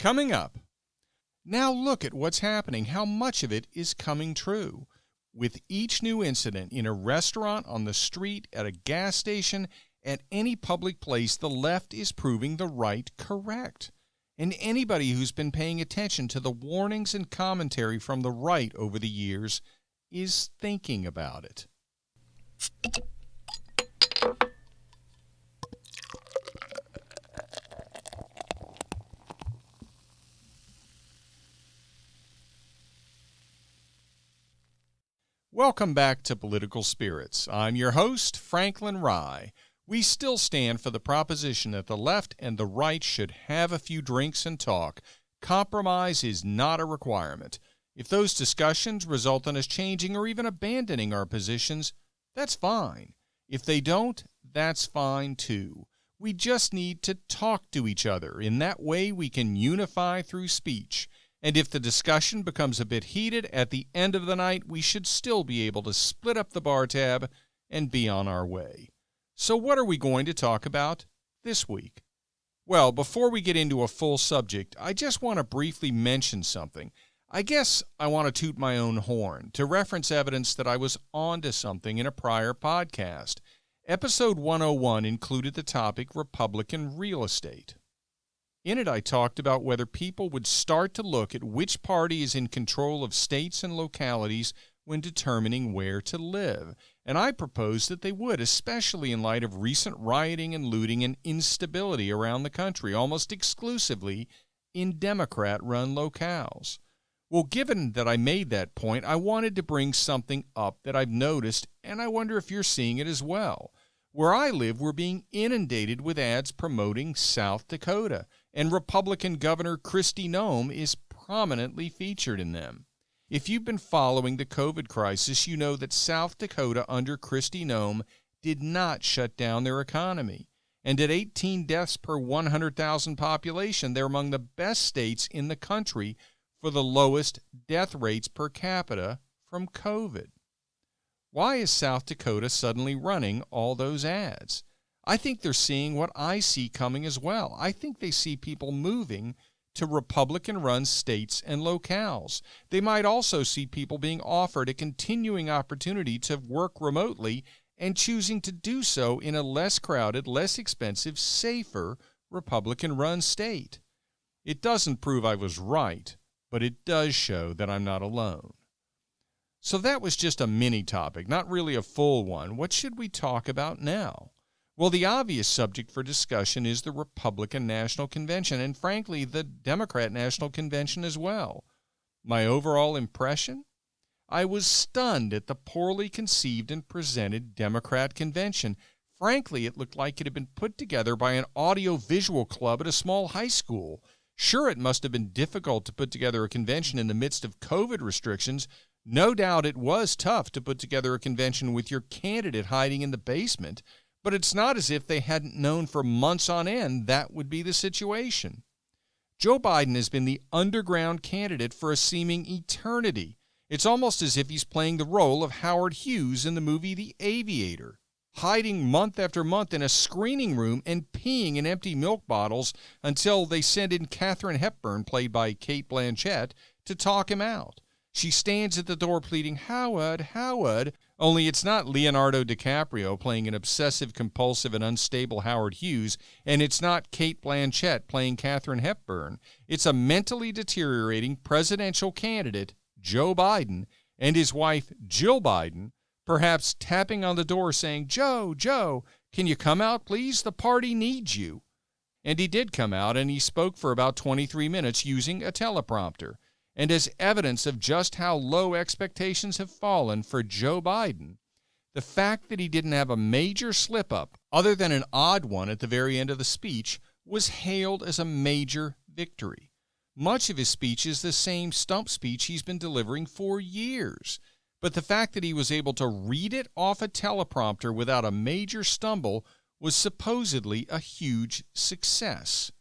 Coming up, now look at what's happening, how much of it is coming true. With each new incident in a restaurant, on the street, at a gas station, at any public place, the left is proving the right correct. And anybody who's been paying attention to the warnings and commentary from the right over the years is thinking about it. Welcome back to Political Spirits. I'm your host, Franklin Rye. We still stand for the proposition that the left and the right should have a few drinks and talk. Compromise is not a requirement. If those discussions result in us changing or even abandoning our positions, that's fine. If they don't, that's fine too. We just need to talk to each other. In that way, we can unify through speech. And if the discussion becomes a bit heated, at the end of the night, we should still be able to split up the bar tab and be on our way. So what are we going to talk about this week? Well, before we get into a full subject, I just want to briefly mention something. I guess I want to toot my own horn to reference evidence that I was onto something in a prior podcast. Episode 101 included the topic Republican real estate. In it, I talked about whether people would start to look at which party is in control of states and localities when determining where to live. And I proposed that they would, especially in light of recent rioting and looting and instability around the country, almost exclusively in Democrat-run locales. Well, given that I made that point, I wanted to bring something up that I've noticed, and I wonder if you're seeing it as well. Where I live, we're being inundated with ads promoting South Dakota, and Republican Governor Kristi Noem is prominently featured in them. If you've been following the COVID crisis, you know that South Dakota under Kristi Noem did not shut down their economy. And at 18 deaths per 100,000 population, they're among the best states in the country for the lowest death rates per capita from COVID. Why is South Dakota suddenly running all those ads? I think they're seeing what I see coming as well. I think they see people moving to Republican-run states and locales. They might also see people being offered a continuing opportunity to work remotely and choosing to do so in a less crowded, less expensive, safer Republican-run state. It doesn't prove I was right, but it does show that I'm not alone. So that was just a mini topic, not really a full one. What should we talk about now? Well, the obvious subject for discussion is the Republican National Convention, and frankly, the Democrat National Convention as well. My overall impression? I was stunned at the poorly conceived and presented Democrat convention. Frankly, it looked like it had been put together by an audio-visual club at a small high school. Sure, it must have been difficult to put together a convention in the midst of COVID restrictions. No doubt it was tough to put together a convention with your candidate hiding in the basement, but it's not as if they hadn't known for months on end that would be the situation. Joe Biden has been the underground candidate for a seeming eternity. It's almost as if he's playing the role of Howard Hughes in the movie The Aviator, hiding month after month in a screening room and peeing in empty milk bottles until they send in Katharine Hepburn, played by Cate Blanchett, to talk him out. She stands at the door pleading, "Howard, Howard," only it's not Leonardo DiCaprio playing an obsessive-compulsive and unstable Howard Hughes, and it's not Cate Blanchett playing Katharine Hepburn. It's a mentally deteriorating presidential candidate, Joe Biden, and his wife, Jill Biden, perhaps tapping on the door saying, "Joe, Joe, can you come out, please? The party needs you." And he did come out, and he spoke for about 23 minutes using a teleprompter. And as evidence of just how low expectations have fallen for Joe Biden, the fact that he didn't have a major slip-up, other than an odd one at the very end of the speech, was hailed as a major victory. Much of his speech is the same stump speech he's been delivering for years. But the fact that he was able to read it off a teleprompter without a major stumble was supposedly a huge success.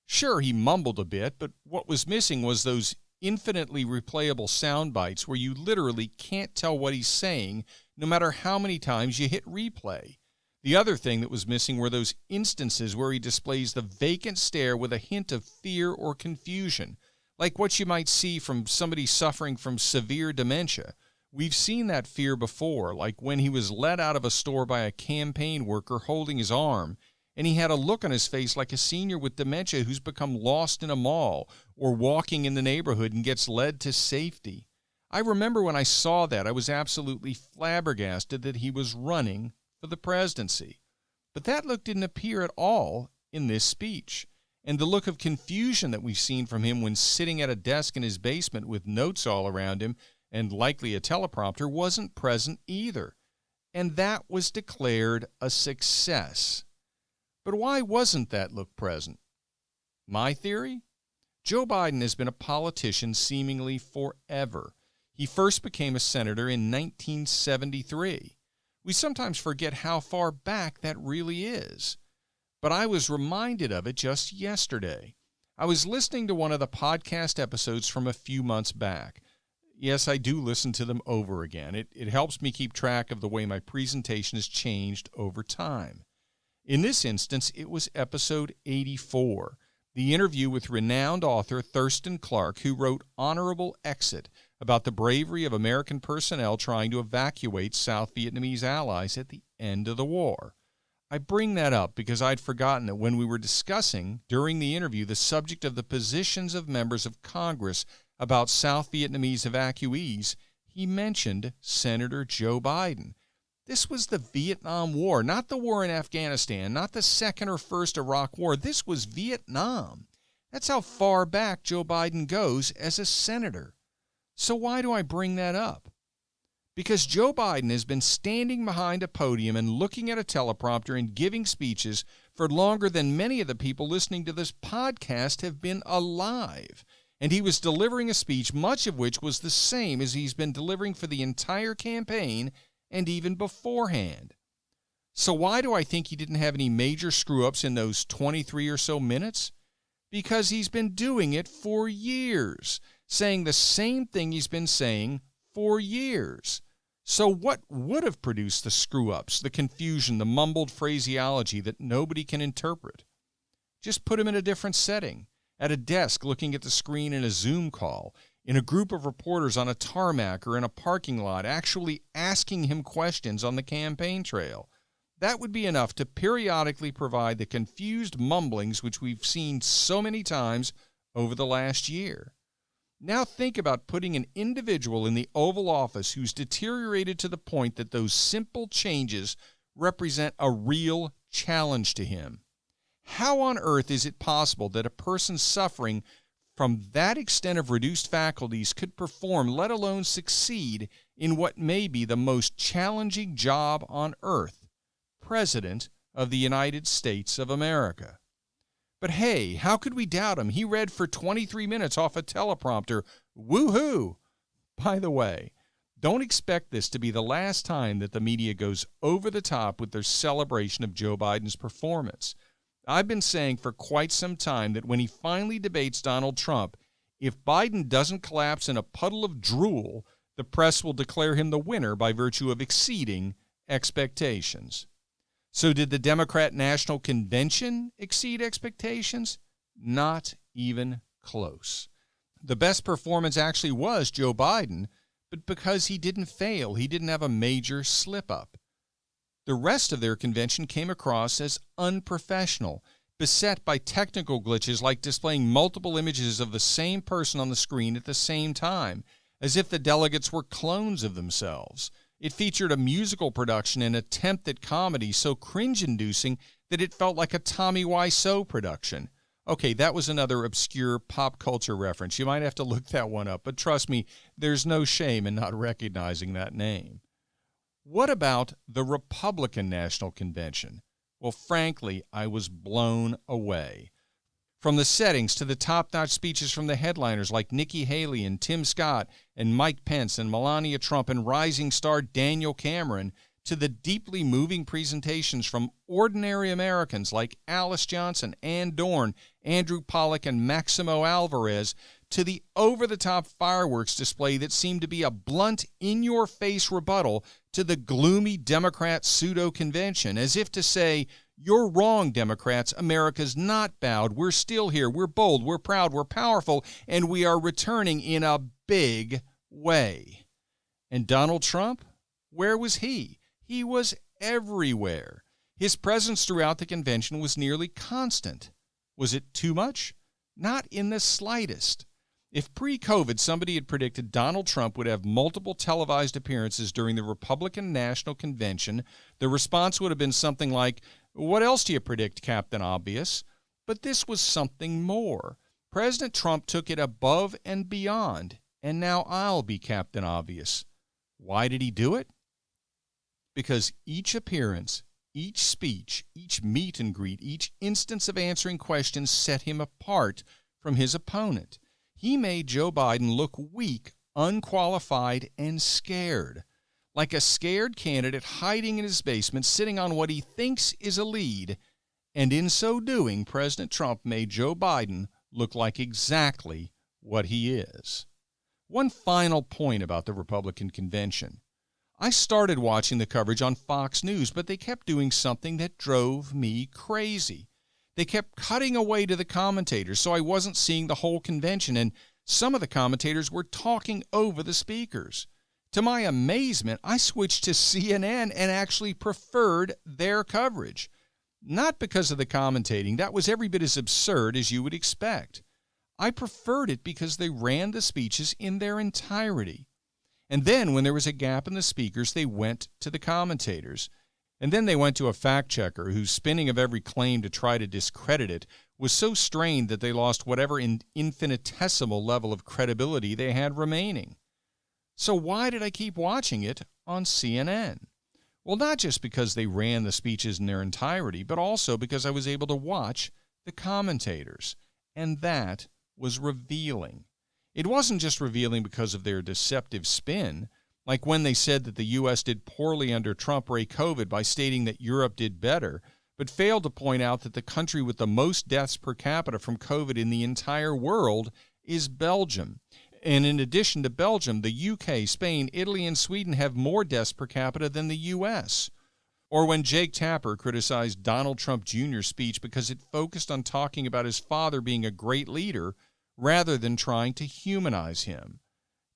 Sure, he mumbled a bit, but what was missing was those infinitely replayable sound bites where you literally can't tell what he's saying no matter how many times you hit replay. The other thing that was missing were those instances where he displays the vacant stare with a hint of fear or confusion, like what you might see from somebody suffering from severe dementia. We've seen that fear before, like when he was led out of a store by a campaign worker holding his arm, and he had a look on his face like a senior with dementia who's become lost in a mall or walking in the neighborhood and gets led to safety. I remember when I saw that, I was absolutely flabbergasted that he was running for the presidency. But that look didn't appear at all in this speech. And the look of confusion that we've seen from him when sitting at a desk in his basement with notes all around him and likely a teleprompter wasn't present either. And that was declared a success. But why wasn't that look present? My theory? Joe Biden has been a politician seemingly forever. He first became a senator in 1973. We sometimes forget how far back that really is. But I was reminded of it just yesterday. I was listening to one of the podcast episodes from a few months back. Yes, I do listen to them over again. It helps me keep track of the way my presentation has changed over time. In this instance, it was episode 84, the interview with renowned author Thurston Clark, who wrote Honorable Exit, about the bravery of American personnel trying to evacuate South Vietnamese allies at the end of the war. I bring that up because I'd forgotten that when we were discussing, during the interview, the subject of the positions of members of Congress about South Vietnamese evacuees, he mentioned Senator Joe Biden. This was the Vietnam War, not the war in Afghanistan, not the second or first Iraq War. This was Vietnam. That's how far back Joe Biden goes as a senator. So why do I bring that up? Because Joe Biden has been standing behind a podium and looking at a teleprompter and giving speeches for longer than many of the people listening to this podcast have been alive. And he was delivering a speech, much of which was the same as he's been delivering for the entire campaign and even beforehand. So why do I think he didn't have any major screw-ups in those 23 or so minutes? Because he's been doing it for years, saying the same thing he's been saying for years. So what would have produced the screw-ups, the confusion, the mumbled phraseology that nobody can interpret? Just put him in a different setting, at a desk looking at the screen in a Zoom call, in a group of reporters on a tarmac or in a parking lot, actually asking him questions on the campaign trail. That would be enough to periodically provide the confused mumblings which we've seen so many times over the last year. Now think about putting an individual in the Oval Office who's deteriorated to the point that those simple changes represent a real challenge to him. How on earth is it possible that a person suffering from that extent of reduced faculties could perform, let alone succeed, in what may be the most challenging job on earth, President of the United States of America? But hey, how could we doubt him? He read for 23 minutes off a teleprompter. Woohoo! By the way, don't expect this to be the last time that the media goes over the top with their celebration of Joe Biden's performance. I've been saying for quite some time that when he finally debates Donald Trump, if Biden doesn't collapse in a puddle of drool, the press will declare him the winner by virtue of exceeding expectations. So did the Democrat National Convention exceed expectations? Not even close. The best performance actually was Joe Biden, but because he didn't fail, he didn't have a major slip-up. The rest of their convention came across as unprofessional, beset by technical glitches like displaying multiple images of the same person on the screen at the same time, as if the delegates were clones of themselves. It featured a musical production and attempt at comedy so cringe-inducing that it felt like a Tommy Wiseau production. Okay, that was another obscure pop culture reference. You might have to look that one up, but trust me, there's no shame in not recognizing that name. What about the Republican National Convention? Well, frankly, I was blown away. From the settings to the top-notch speeches from the headliners like Nikki Haley and Tim Scott and Mike Pence and Melania Trump and rising star Daniel Cameron, to the deeply moving presentations from ordinary Americans like Alice Johnson, Ann Dorn, Andrew Pollack, and Maximo Alvarez, to the over-the-top fireworks display that seemed to be a blunt, in-your-face rebuttal to the gloomy Democrat pseudo-convention, as if to say, "You're wrong, Democrats. America's not bowed. We're still here. We're bold. We're proud. We're powerful. And we are returning in a big way." And Donald Trump? Where was he? He was everywhere. His presence throughout the convention was nearly constant. Was it too much? Not in the slightest. If pre-COVID somebody had predicted Donald Trump would have multiple televised appearances during the Republican National Convention, the response would have been something like, "What else do you predict, Captain Obvious?" But this was something more. President Trump took it above and beyond, and now I'll be Captain Obvious. Why did he do it? Because each appearance, each speech, each meet and greet, each instance of answering questions set him apart from his opponent. He made Joe Biden look weak, unqualified, and scared. Like a scared candidate hiding in his basement, sitting on what he thinks is a lead. And in so doing, President Trump made Joe Biden look like exactly what he is. One final point about the Republican convention. I started watching the coverage on Fox News, but they kept doing something that drove me crazy. They kept cutting away to the commentators, so I wasn't seeing the whole convention, and some of the commentators were talking over the speakers. To my amazement, I switched to CNN and actually preferred their coverage. Not because of the commentating. That was every bit as absurd as you would expect. I preferred it because they ran the speeches in their entirety. And then, when there was a gap in the speakers, they went to the commentators. And then they went to a fact-checker whose spinning of every claim to try to discredit it was so strained that they lost whatever infinitesimal level of credibility they had remaining. So why did I keep watching it on CNN? Well, not just because they ran the speeches in their entirety, but also because I was able to watch the commentators. And that was revealing. It wasn't just revealing because of their deceptive spin, like when they said that the U.S. did poorly under Trump-Ray COVID by stating that Europe did better, but failed to point out that the country with the most deaths per capita from COVID in the entire world is Belgium. And in addition to Belgium, the UK, Spain, Italy, and Sweden have more deaths per capita than the U.S. Or when Jake Tapper criticized Donald Trump Jr.'s speech because it focused on talking about his father being a great leader rather than trying to humanize him.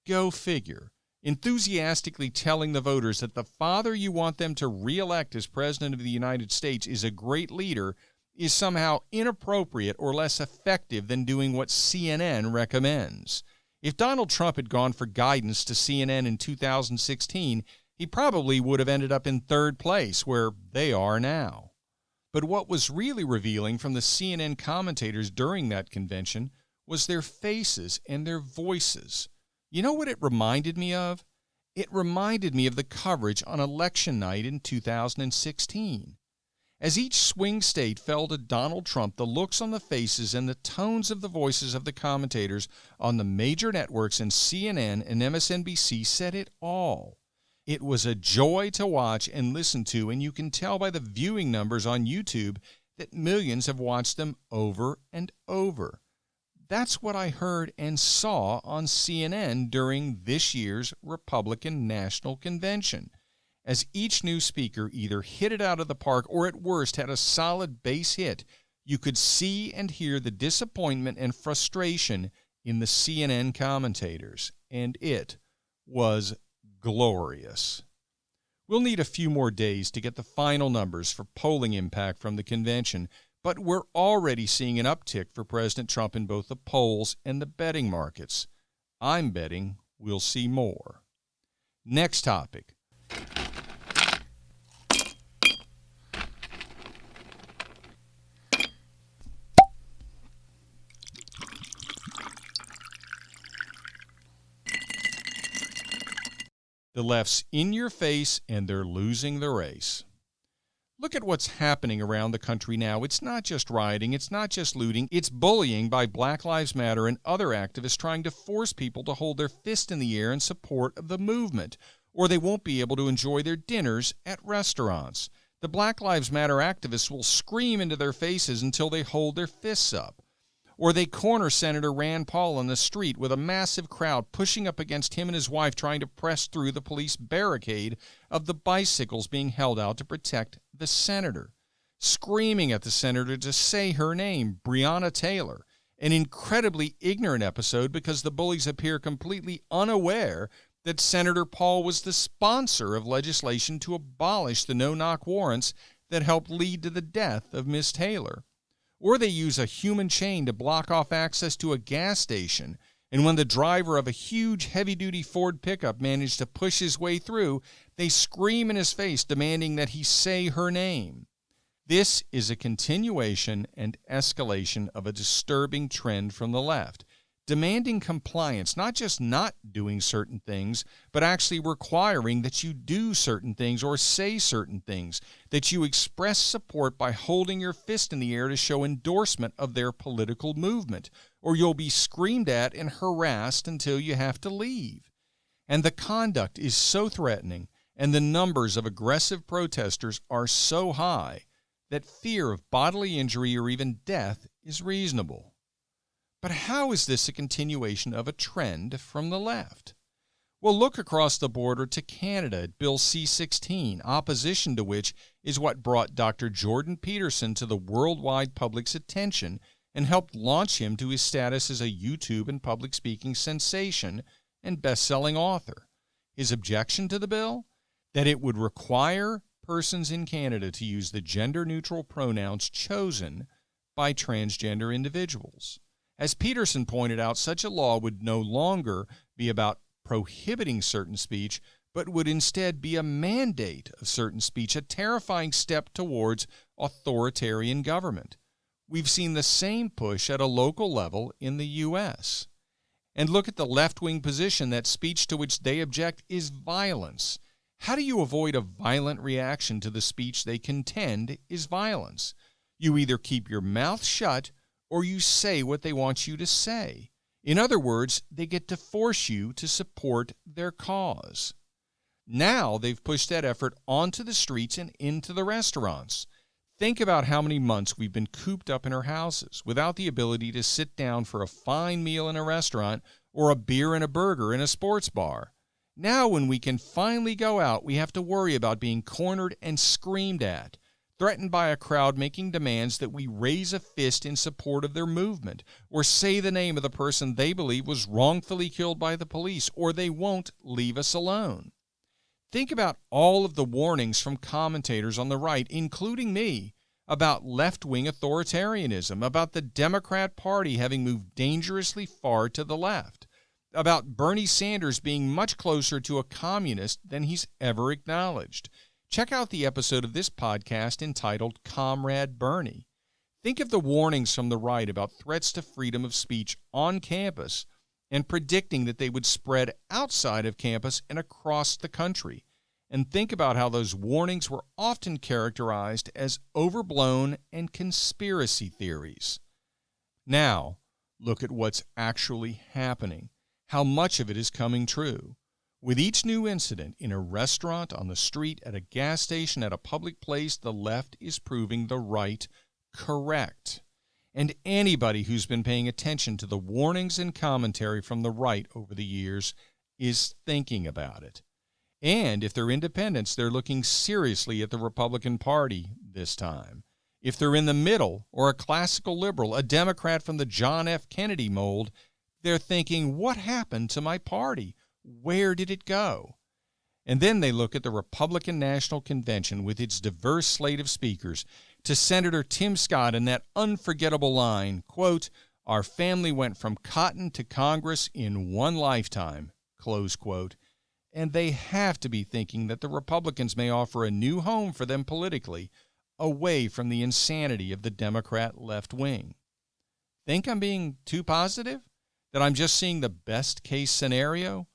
Go figure. Enthusiastically telling the voters that the father you want them to re-elect as President of the United States is a great leader is somehow inappropriate or less effective than doing what CNN recommends. If Donald Trump had gone for guidance to CNN in 2016, he probably would have ended up in third place, where they are now. But what was really revealing from the CNN commentators during that convention was their faces and their voices. You know what it reminded me of? It reminded me of the coverage on election night in 2016. As each swing state fell to Donald Trump, the looks on the faces and the tones of the voices of the commentators on the major networks and CNN and MSNBC said it all. It was a joy to watch and listen to, and you can tell by the viewing numbers on YouTube that millions have watched them over and over. That's what I heard and saw on CNN during this year's Republican National Convention. As each new speaker either hit it out of the park or at worst had a solid base hit, you could see and hear the disappointment and frustration in the CNN commentators, and it was glorious. We'll need a few more days to get the final numbers for polling impact from the convention, but we're already seeing an uptick for President Trump in both the polls and the betting markets. I'm betting we'll see more. Next topic. The left's in your face and they're losing the race. Look at what's happening around the country now. It's not just rioting, it's not just looting, it's bullying by Black Lives Matter and other activists trying to force people to hold their fist in the air in support of the movement, or they won't be able to enjoy their dinners at restaurants. The Black Lives Matter activists will scream into their faces until they hold their fists up. Or they corner Senator Rand Paul in the street with a massive crowd pushing up against him and his wife trying to press through the police barricade of the bicycles being held out to protect the senator. Screaming at the senator to say her name, Breonna Taylor. An incredibly ignorant episode because the bullies appear completely unaware that Senator Paul was the sponsor of legislation to abolish the no-knock warrants that helped lead to the death of Miss Taylor. Or they use a human chain to block off access to a gas station, and when the driver of a huge heavy-duty Ford pickup managed to push his way through, they scream in his face demanding that he say her name. This is a continuation and escalation of a disturbing trend from the left, demanding compliance, not just not doing certain things, but actually requiring that you do certain things or say certain things, that you express support by holding your fist in the air to show endorsement of their political movement, or you'll be screamed at and harassed until you have to leave. And the conduct is so threatening, and the numbers of aggressive protesters are so high, that fear of bodily injury or even death is reasonable. But how is this a continuation of a trend from the left? Well, look across the border to Canada at Bill C-16, opposition to which is what brought Dr. Jordan Peterson to the worldwide public's attention and helped launch him to his status as a YouTube and public speaking sensation and best-selling author. His objection to the bill? That it would require persons in Canada to use the gender-neutral pronouns chosen by transgender individuals. As Peterson pointed out, such a law would no longer be about prohibiting certain speech, but would instead be a mandate of certain speech, a terrifying step towards authoritarian government. We've seen the same push at a local level in the U.S. And look at the left-wing position that speech to which they object is violence. How do you avoid a violent reaction to the speech they contend is violence? You either keep your mouth shut or you say what they want you to say. In other words, they get to force you to support their cause. Now they've pushed that effort onto the streets and into the restaurants. Think about how many months we've been cooped up in our houses without the ability to sit down for a fine meal in a restaurant or a beer and a burger in a sports bar. Now when we can finally go out, we have to worry about being cornered and screamed at, threatened by a crowd making demands that we raise a fist in support of their movement, or say the name of the person they believe was wrongfully killed by the police, or they won't leave us alone. Think about all of the warnings from commentators on the right, including me, about left-wing authoritarianism, about the Democrat Party having moved dangerously far to the left, about Bernie Sanders being much closer to a communist than he's ever acknowledged. Check out the episode of this podcast entitled Comrade Bernie. Think of the warnings from the right about threats to freedom of speech on campus and predicting that they would spread outside of campus and across the country. And think about how those warnings were often characterized as overblown and conspiracy theories. Now, look at what's actually happening, how much of it is coming true. With each new incident in a restaurant, on the street, at a gas station, at a public place, the left is proving the right correct. And anybody who's been paying attention to the warnings and commentary from the right over the years is thinking about it. And if they're independents, they're looking seriously at the Republican Party this time. If they're in the middle or a classical liberal, a Democrat from the John F. Kennedy mold, they're thinking, what happened to my party? Where did it go? And then they look at the Republican National Convention with its diverse slate of speakers, to Senator Tim Scott and that unforgettable line, quote, "Our family went from cotton to Congress in one lifetime," close quote. And they have to be thinking that the Republicans may offer a new home for them politically, away from the insanity of the Democrat left wing. Think I'm being too positive? That I'm just seeing the best case scenario?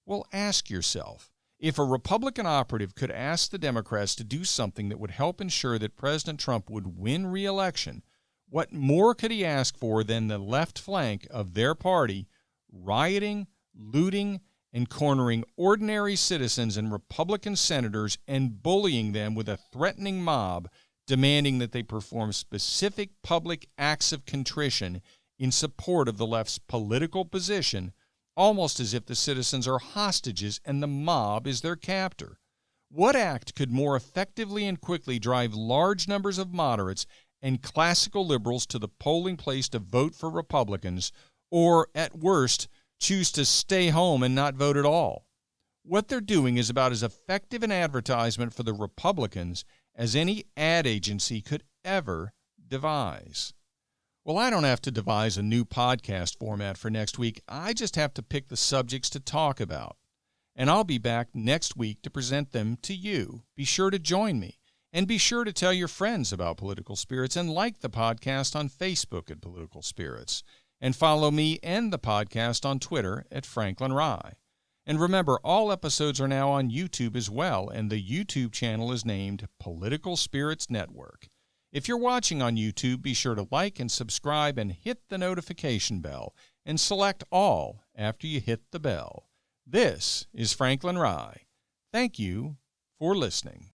Well, ask yourself, if a Republican operative could ask the Democrats to do something that would help ensure that President Trump would win re-election, what more could he ask for than the left flank of their party rioting, looting, and cornering ordinary citizens and Republican senators and bullying them with a threatening mob, demanding that they perform specific public acts of contrition in support of the left's political position, almost as if the citizens are hostages and the mob is their captor. What act could more effectively and quickly drive large numbers of moderates and classical liberals to the polling place to vote for Republicans, or, at worst, choose to stay home and not vote at all? What they're doing is about as effective an advertisement for the Republicans as any ad agency could ever devise. Well, I don't have to devise a new podcast format for next week. I just have to pick the subjects to talk about. And I'll be back next week to present them to you. Be sure to join me. And be sure to tell your friends about Political Spirits and like the podcast on Facebook at Political Spirits. And follow me and the podcast on Twitter at Franklin Rye. And remember, all episodes are now on YouTube as well, and the YouTube channel is named Political Spirits Network. If you're watching on YouTube, be sure to like and subscribe and hit the notification bell, and select all after you hit the bell. This is Franklin Rye. Thank you for listening.